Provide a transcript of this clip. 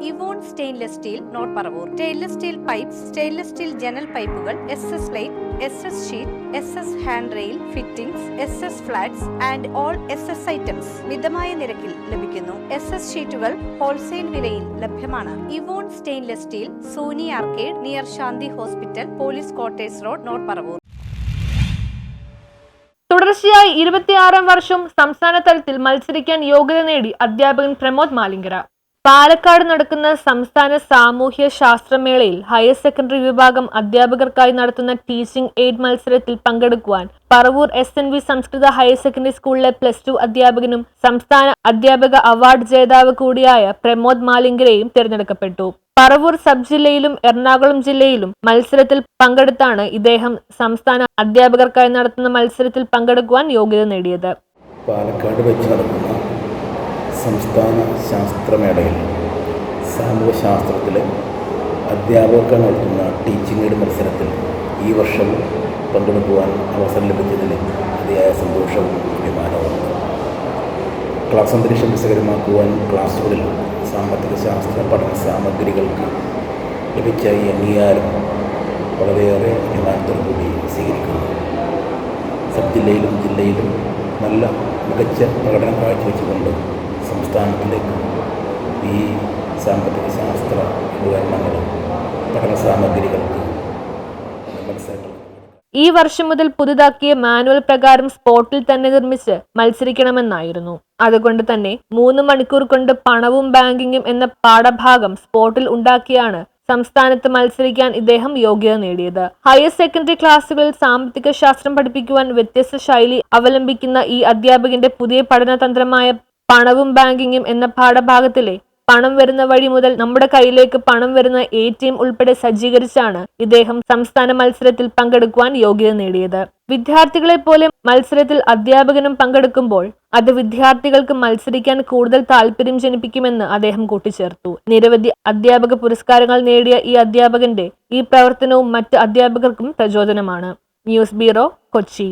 ഇവോൺ stainless steel, North Paravur. Stainless steel pipes, stainless steel ജനൽ പൈപ്പുകൾ, SS light, SS sheet, SS hand rail fittings, SS flats and all SS items മിതമായ നിരക്കിൽ ലഭിക്കുന്നു. SS ഷീറ്റുകൾ wholesale വിലയിൽ ലഭ്യമാണ്. Evon stainless steel, Soni arcade, near Shanti hospital, police quarters road, North Paravur. തുടർച്ചയായി 26-ാം വർഷം സംസ്ഥാന തലത്തിൽ മത്സരിക്കാൻ യോഗ്യത നേടി അധ്യാപകൻ പ്രമോദ് മാലിങ്കര. പാലക്കാട് നടക്കുന്ന സംസ്ഥാന സാമൂഹ്യ ശാസ്ത്രമേളയിൽ ഹയർ സെക്കൻഡറി വിഭാഗം അധ്യാപകർക്കായി നടത്തുന്ന ടീച്ചിംഗ് എയ്ഡ് മത്സരത്തിൽ പങ്കെടുക്കുവാൻ പറവൂർ SNV സംസ്കൃത ഹയർ സെക്കൻഡറി സ്കൂളിലെ +2 അധ്യാപകനും സംസ്ഥാന അധ്യാപക അവാർഡ് ജേതാവ് കൂടിയായ പ്രമോദ് മാലിങ്കരയും തിരഞ്ഞെടുക്കപ്പെട്ടു. പറവൂർ സബ് ജില്ലയിലും എറണാകുളം ജില്ലയിലും മത്സരത്തിൽ പങ്കെടുത്താണ് ഇദ്ദേഹം സംസ്ഥാന അധ്യാപകർക്കായി നടത്തുന്ന മത്സരത്തിൽ പങ്കെടുക്കുവാൻ യോഗ്യത നേടിയത്. പാലക്കാട് വെച്ച് നടക്കുന്ന സംസ്ഥാന ശാസ്ത്രമേളയിൽ സാമൂഹ്യശാസ്ത്രത്തിലെ അധ്യാപകർക്ക് നടത്തുന്ന ടീച്ചിങ് എയ്ഡ് മത്സരത്തിൽ ഈ വർഷം പങ്കെടുക്കുവാൻ അവസരം ലഭിച്ചതിൽ അതിയായ സന്തോഷവും അഭിമാനവുമുണ്ട്. ക്ലാസ് അന്തരീക്ഷം രസകരമാക്കുവാൻ ക്ലാസ്സുകളിൽ സാമ്പത്തിക ശാസ്ത്ര പഠന സാമഗ്രികൾക്ക് ലഭിച്ച ഈ അംഗീകാരം വളരെയേറെ അഭിമാനത്തോടുകൂടി സ്വീകരിക്കുന്നു. സബ് ജില്ലയിലും ജില്ലയിലും നല്ല മികച്ച പ്രകടനം കാഴ്ചവെച്ചുകൊണ്ട് സംസ്ഥാനത്തിലേക്ക് ഈ സാമ്പത്തിക ശാസ്ത്ര ഉപകരണങ്ങളും പഠന സാമഗ്രികൾക്ക് മത്സരങ്ങൾ ഈ വർഷം മുതൽ പുതുതാക്കിയ മാനുവൽ പ്രകാരം സ്പോട്ടിൽ തന്നെ നിർമ്മിച്ച് മത്സരിക്കണമെന്നായിരുന്നു. അതുകൊണ്ട് തന്നെ 3 മണിക്കൂർ കൊണ്ട് പണവും ബാങ്കിങ്ങും എന്ന പാഠഭാഗം സ്പോട്ടിൽ ഉണ്ടാക്കിയാണ് സംസ്ഥാനത്ത് മത്സരിക്കാൻ ഇദ്ദേഹം യോഗ്യത നേടിയത്. ഹയർ സെക്കൻഡറി ക്ലാസ്സുകളിൽ സാമ്പത്തിക ശാസ്ത്രം പഠിപ്പിക്കുവാൻ വ്യത്യസ്ത ശൈലി അവലംബിക്കുന്ന ഈ അധ്യാപകന്റെ പുതിയ പഠനതന്ത്രമായ പണവും ബാങ്കിങ്ങും എന്ന പാഠഭാഗത്തിലെ പണം വരുന്ന വഴി മുതൽ നമ്മുടെ കയ്യിലേക്ക് പണം വരുന്ന ATM ഉൾപ്പെടെ സജ്ജീകരിച്ചാണ് ഇദ്ദേഹം സംസ്ഥാന മത്സരത്തിൽ പങ്കെടുക്കുവാൻ യോഗ്യത നേടിയത്. വിദ്യാർത്ഥികളെ പോലെ മത്സരത്തിൽ അധ്യാപകനും പങ്കെടുക്കുമ്പോൾ അത് വിദ്യാർത്ഥികൾക്ക് മത്സരിക്കാൻ കൂടുതൽ താല്പര്യം ജനിപ്പിക്കുമെന്ന് അദ്ദേഹം കൂട്ടിച്ചേർത്തു. നിരവധി അധ്യാപക പുരസ്കാരങ്ങൾ നേടിയ ഈ അധ്യാപകന്റെ ഈ പ്രവർത്തനവും മറ്റ് അധ്യാപകർക്കും പ്രചോദനമാണ്. News bureau, Kochi.